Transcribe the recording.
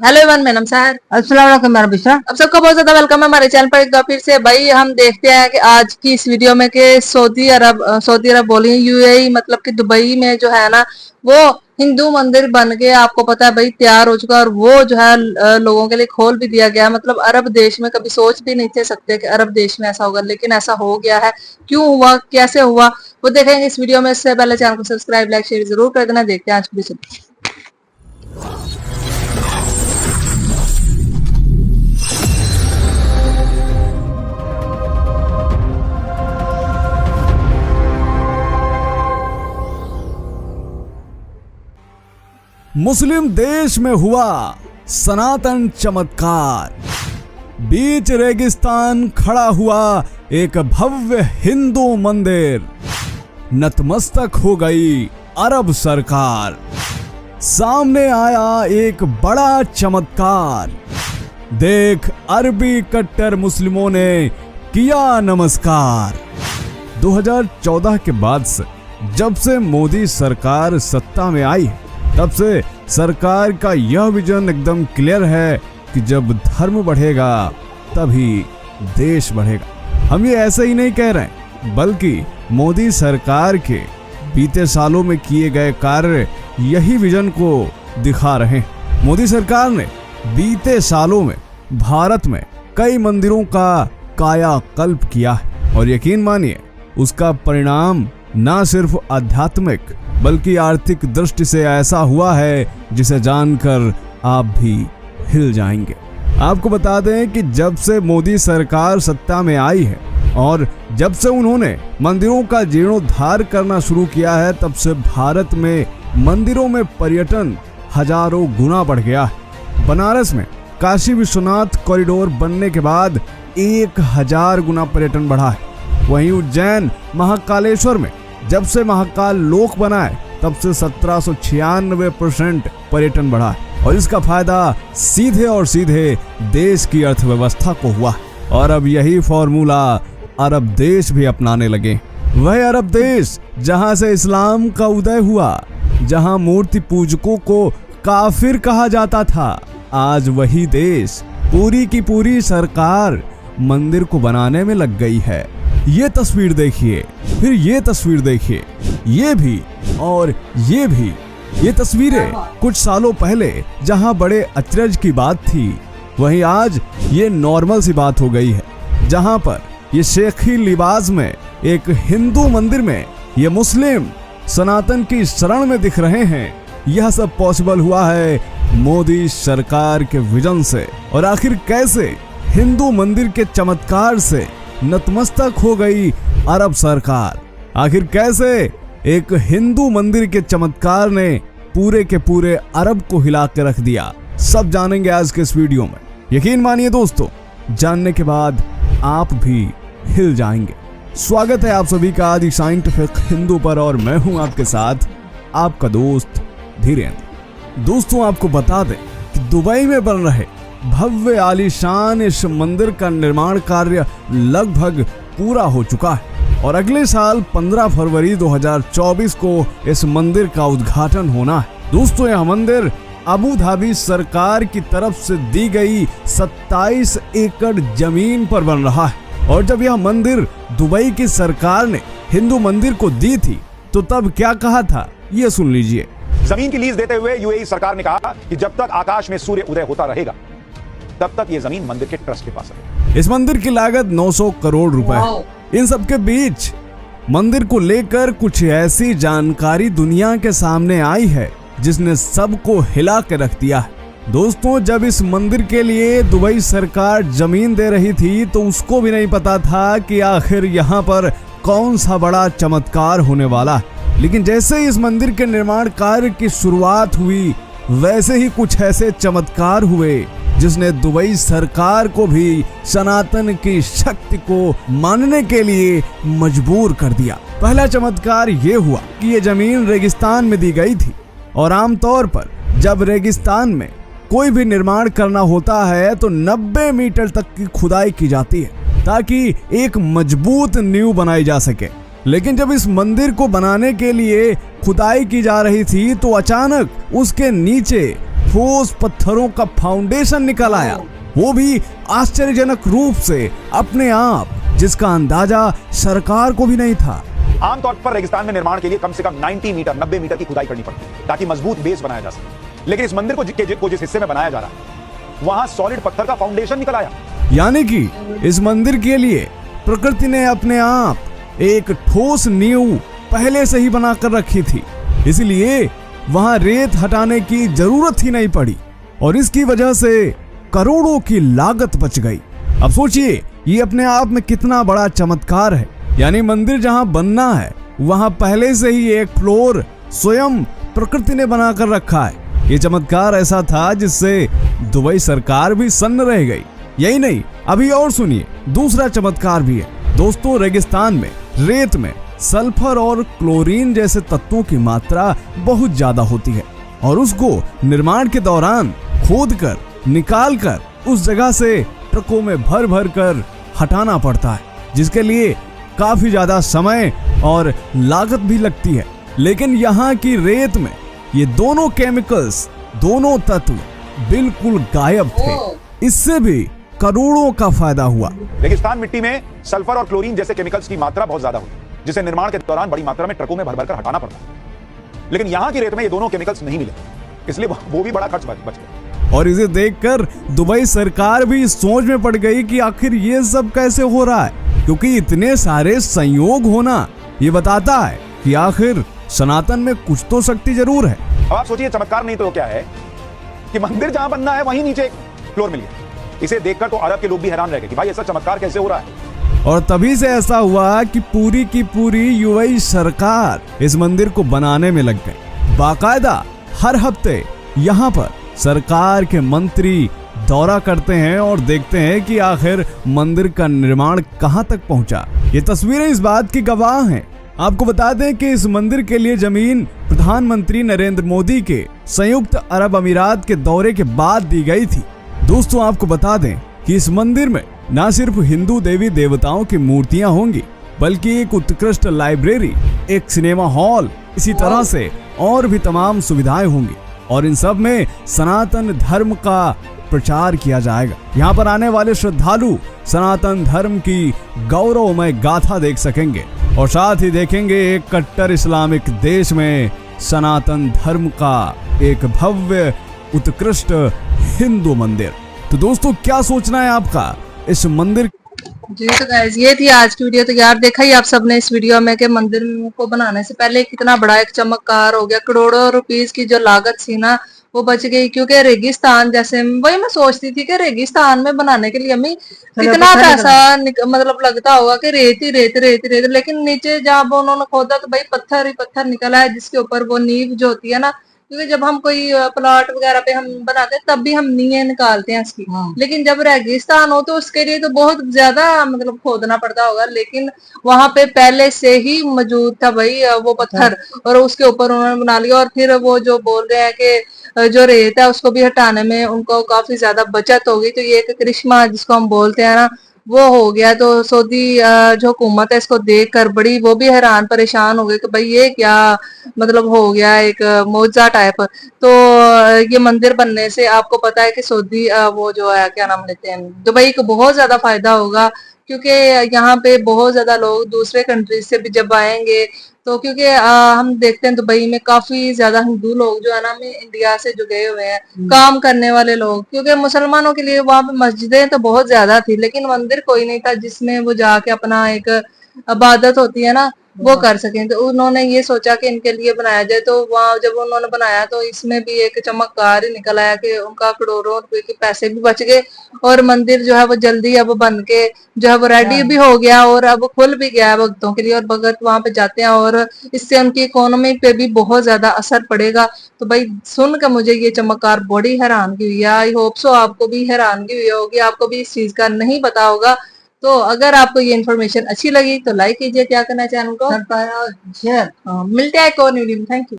Hello everyone, मैं नमस्कार। अस्सलाम वालेकुम मेरा बिशा। अब सबका बहुत ज्यादा वेलकम है हमारे चैनल पर एक बार फिर से। भाई हम देखते हैं कि आज की इस वीडियो में कि सऊदी अरब बोलिए यूएई मतलब कि दुबई में जो है ना वो हिंदू मंदिर बन के आपको पता है भाई तैयार हो चुका है। और वो जो है लोगों के लिए खोल भी दिया गया है। मतलब अरब देश में कभी सोच भी नहीं थे सकते कि अरब देश में ऐसा होगा, लेकिन ऐसा हो गया है। क्यों हुआ, कैसे हुआ, वो देखेंगे इस वीडियो में। इससे पहले चैनल को सब्सक्राइब, लाइक, शेयर जरूर कर देना। देखते हैं आज की वीडियो। मुस्लिम देश में हुआ सनातन चमत्कार। बीच रेगिस्तान खड़ा हुआ एक भव्य हिंदू मंदिर। नतमस्तक हो गई अरब सरकार। सामने आया एक बड़ा चमत्कार। देख अरबी कट्टर मुस्लिमों ने किया नमस्कार। 2014 के बाद से जब से मोदी सरकार सत्ता में आई है, तब से सरकार का यह विजन एकदम क्लियर है कि जब धर्म बढ़ेगा तभी देश बढ़ेगा। हम ये ऐसे ही नहीं कह रहे, बल्कि मोदी सरकार के बीते सालों में किए गए कार्य यही विजन को दिखा रहे हैं। मोदी सरकार ने बीते सालों में भारत में कई मंदिरों का कायाकल्प किया है और यकीन मानिए उसका परिणाम न सिर्फ आध्यात्मिक बल्कि आर्थिक दृष्टि से ऐसा हुआ है जिसे जानकर आप भी हिल जाएंगे। आपको बता दें कि जब से मोदी सरकार सत्ता में आई है और जब से उन्होंने मंदिरों का जीर्णोद्धार करना शुरू किया है, तब से भारत में मंदिरों में पर्यटन हजारों गुना बढ़ गया है। बनारस में काशी विश्वनाथ कॉरिडोर बनने के बाद 1000 गुना पर्यटन बढ़ा है। वहीं उज्जैन महाकालेश्वर में जब से महाकाल लोक बना है, तब से 1796% पर्यटन बढ़ा है और इसका फायदा सीधे और सीधे देश की अर्थव्यवस्था को हुआ। और अब यही फॉर्मूला अरब देश भी अपनाने लगे। वह अरब देश जहां से इस्लाम का उदय हुआ, जहां मूर्ति पूजकों को काफिर कहा जाता था, आज वही देश पूरी की पूरी सरकार मंदिर को बनाने में लग गई है। ये तस्वीर देखिए, फिर ये तस्वीर देखिए, ये भी और ये भी। ये तस्वीरें कुछ सालों पहले जहां बड़े अचरज की बात थी, वहीं आज ये नॉर्मल सी बात हो गई है। जहां पर ये शेखी लिबास में एक हिंदू मंदिर में ये मुस्लिम सनातन की शरण में दिख रहे हैं। यह सब पॉसिबल हुआ है मोदी सरकार के विजन से। और आखिर कैसे हिंदू मंदिर के चमत्कार से नतमस्तक हो गई अरब सरकार? आखिर कैसे एक हिंदू मंदिर के चमत्कार ने पूरे के पूरे अरब को हिला के रख दिया, सब जानेंगे आज के इस वीडियो में। यकीन मानिए दोस्तों, जानने के बाद आप भी हिल जाएंगे। स्वागत है आप सभी का आदि साइंटिफिक हिंदू पर और मैं हूं आपके साथ आपका दोस्त धीरेन्द्र। दोस्तों आपको बता दें कि दुबई में बन रहे भव्य आलीशान इस मंदिर का निर्माण कार्य लगभग पूरा हो चुका है और अगले साल 15 फरवरी 2024 को इस मंदिर का उद्घाटन होना है। दोस्तों यह मंदिर अबू धाबी सरकार की तरफ से दी गई 27 एकड़ जमीन पर बन रहा है। और जब यह मंदिर दुबई की सरकार ने हिंदू मंदिर को दी थी तो तब क्या कहा था, ये सुन लीजिए। जमीन की लीज देते हुए यूएई सरकार ने कहा कि जब तक आकाश में सूर्य उदय होता रहेगा तब तक ये जमीन मंदिर के ट्रस्ट के पास है। इस मंदिर की लागत 900 करोड़ रुपए है। इन सब के बीच मंदिर को लेकर कुछ ऐसी जानकारी दुनिया के सामने आई है जिसने सबको हिला के रख दिया है। दोस्तों जब इस मंदिर के लिए दुबई सरकार जमीन दे रही थी तो उसको भी नहीं पता था कि आखिर यहाँ पर कौन सा बड़ा चमत्कार होने वाला है। लेकिन जैसे ही इस मंदिर के निर्माण कार्य की शुरुआत हुई, वैसे ही कुछ ऐसे चमत्कार हुए जिसने दुबई सरकार को भी सनातन की शक्ति को मानने के लिए मजबूर कर दिया। पहला चमत्कार ये हुआ कि ये जमीन रेगिस्तान में दी गई थी और आमतौर पर जब रेगिस्तान में कोई भी निर्माण करना होता है तो 90 मीटर तक की खुदाई की जाती है ताकि एक मजबूत नींव बनाई जा सके। लेकिन जब इस मंदिर को बनाने के लिए खुदाई की जा रही थी तो अचानक उसके नीचे ठोस पत्थरों का फाउंडेशन निकल आया, वो भी आश्चर्यजनक रूप से अपने आप, जिसका अंदाजा सरकार को भी नहीं था। आमतौर पर रेगिस्तान में निर्माण के लिए कम से कम 90 मीटर की खुदाई करनी पड़ती है ताकि मजबूत बेस बनाया जा सके, लेकिन इस मंदिर को जिस हिस्से में बनाया जा रहा है वहां सॉलिड पत्थर का फाउंडेशन निकल आया। यानी कि इस मंदिर के लिए प्रकृति ने अपने आप एक ठोस नींव पहले से ही बनाकर रखी थी, इसलिए वहां रेत हटाने की जरूरत ही नहीं पड़ी और इसकी वजह से करोड़ों की लागत बच गई। अब सोचिए ये अपने आप में कितना बड़ा चमत्कार है। यानी मंदिर जहां बनना है वहां पहले से ही एक फ्लोर स्वयं प्रकृति ने बनाकर रखा है। ये चमत्कार ऐसा था जिससे दुबई सरकार भी सन्न रह गई। यही नहीं, अभी और सुनिए, दूसरा चमत्कार भी है। दोस्तों, रेगिस्तान में रेत में सल्फर और क्लोरीन जैसे तत्वों की मात्रा बहुत ज्यादा होती है और उसको निर्माण के दौरान खोद कर निकाल कर उस जगह से ट्रकों में भर भर कर हटाना पड़ता है, जिसके लिए काफी ज्यादा समय और लागत भी लगती है। लेकिन यहाँ की रेत में ये दोनों केमिकल्स, दोनों तत्व बिल्कुल गायब थे। इससे भी करोड़ों का फायदा हुआ। रेगिस्तान मिट्टी में सल्फर और क्लोरीन जैसे केमिकल्स की मात्रा बहुत ज्यादा होती है, जिसे निर्माण के दौरान बड़ी मात्रा में ट्रकों में भर भर कर हटाना पड़ता है। लेकिन यहाँ की रेत में ये दोनों केमिकल्स नहीं मिले, इसलिए वो भी बड़ा खर्च बच गया। और इसे देखकर दुबई सरकार भी सोच में पड़ गई कि आखिर ये सब कैसे हो रहा है, क्योंकि इतने सारे संयोग होना ये बताता है कि आखिर सनातन में कुछ तो शक्ति जरूर है। अब आप सोचिए चमत्कार नहीं तो क्या है कि मंदिर जहां बनना है वहीं नीचे एक फ्लोर मिल गया। इसे देखकर तो अरब के लोग भी हैरान रह गए कि भाई ऐसा चमत्कार कैसे हो रहा है। और तभी से ऐसा हुआ कि पूरी की पूरी यूएई सरकार इस मंदिर को बनाने में लग गई। बाकायदा हर हफ्ते यहाँ पर सरकार के मंत्री दौरा करते हैं और देखते हैं कि आखिर मंदिर का निर्माण कहां तक पहुंचा। ये तस्वीरें इस बात की गवाह हैं। आपको बता दें कि इस मंदिर के लिए जमीन प्रधानमंत्री नरेंद्र मोदी के संयुक्त अरब अमीरात के दौरे के बाद दी गई थी। दोस्तों, आपको बता दें कि इस मंदिर में न सिर्फ हिंदू देवी देवताओं की मूर्तियां होंगी, बल्कि एक उत्कृष्ट लाइब्रेरी, एक सिनेमा हॉल, इसी तरह से और भी तमाम सुविधाएं होंगी और इन सब में सनातन धर्म का प्रचार किया जाएगा। यहाँ पर आने वाले श्रद्धालु सनातन धर्म की गौरवमय गाथा देख सकेंगे और साथ ही देखेंगे एक कट्टर इस्लामिक देश में सनातन धर्म का एक भव्य उत्कृष्ट हिंदू मंदिर। तो दोस्तों, क्या सोचना है आपका इस मंदिर? जी तो गाइस, ये थी आज की वीडियो। तो यार देखा ही आप सबने इस वीडियो में कि मंदिर को बनाने से पहले कितना बड़ा एक चमत्कार हो गया। करोड़ों रुपीस की जो लागत थी ना वो बच गई, क्योंकि रेगिस्तान जैसे, वही मैं सोचती थी कि रेगिस्तान में बनाने के लिए हमें कितना पैसा मतलब लगता होगा कि रेत ही रेत रेत रेत, लेकिन नीचे जब उन्होंने खोदा तो भाई पत्थर ही पत्थर निकला है, जिसके ऊपर वो नींव जो होती है ना, क्योंकि जब हम कोई प्लॉट वगैरह पे हम बनाते हैं तब भी हम नींवें निकालते हैं इसकी। लेकिन जब रेगिस्तान हो तो उसके लिए तो बहुत ज्यादा मतलब खोदना पड़ता होगा, लेकिन वहां पे पहले से ही मौजूद था भाई वो पत्थर, और उसके ऊपर उन्होंने बना लिया। और फिर वो जो बोल रहे हैं कि जो रेत है उसको भी हटाने में उनको काफी ज्यादा बचत होगी। तो ये एक करिश्मा जिसको हम बोलते हैं ना, वो हो गया। तो सऊदी जो हुकूमत है इसको देखकर बड़ी वो भी हैरान परेशान हो गए कि भाई ये क्या मतलब हो गया, एक मौजा टाइप। तो ये मंदिर बनने से आपको पता है कि सऊदी वो जो है क्या नाम लेते हैं, दुबई को बहुत ज्यादा फायदा होगा, क्योंकि यहाँ पे बहुत ज्यादा लोग दूसरे कंट्रीज से भी जब आएंगे तो, क्योंकि हम देखते हैं दुबई में काफी ज्यादा हिंदू लोग जो है ना हमें इंडिया से जो गए हुए हैं काम करने वाले लोग, क्योंकि मुसलमानों के लिए वहां पे मस्जिदें तो बहुत ज्यादा थी लेकिन मंदिर कोई नहीं था जिसमें वो जाके अपना एक इबादत होती है ना वो कर सकें। तो उन्होंने ये सोचा कि इनके लिए बनाया जाए। तो वहाँ जब उन्होंने बनाया तो इसमें भी एक चमत्कार ही निकल आया कि उनका करोड़ों रुपए के पैसे भी बच गए और मंदिर जो है वो जल्दी अब बन के जो है वो रेडी भी हो गया और अब खुल भी गया है भक्तों के लिए, और भगत वहां पे जाते हैं और इससे उनकी इकोनॉमी पे भी बहुत ज्यादा असर पड़ेगा। तो भाई सुनकर मुझे ये चमत्कार बड़ी हैरानगी हुई है। आई होप सो आपको भी हैरानगी हुई होगी, आपको भी इस चीज का नहीं पता होगा। तो अगर आपको ये इन्फॉर्मेशन अच्छी लगी तो लाइक कीजिए, क्या करना है चैनल को शेयर। मिलते हैं एक और वीडियो में। Thank you.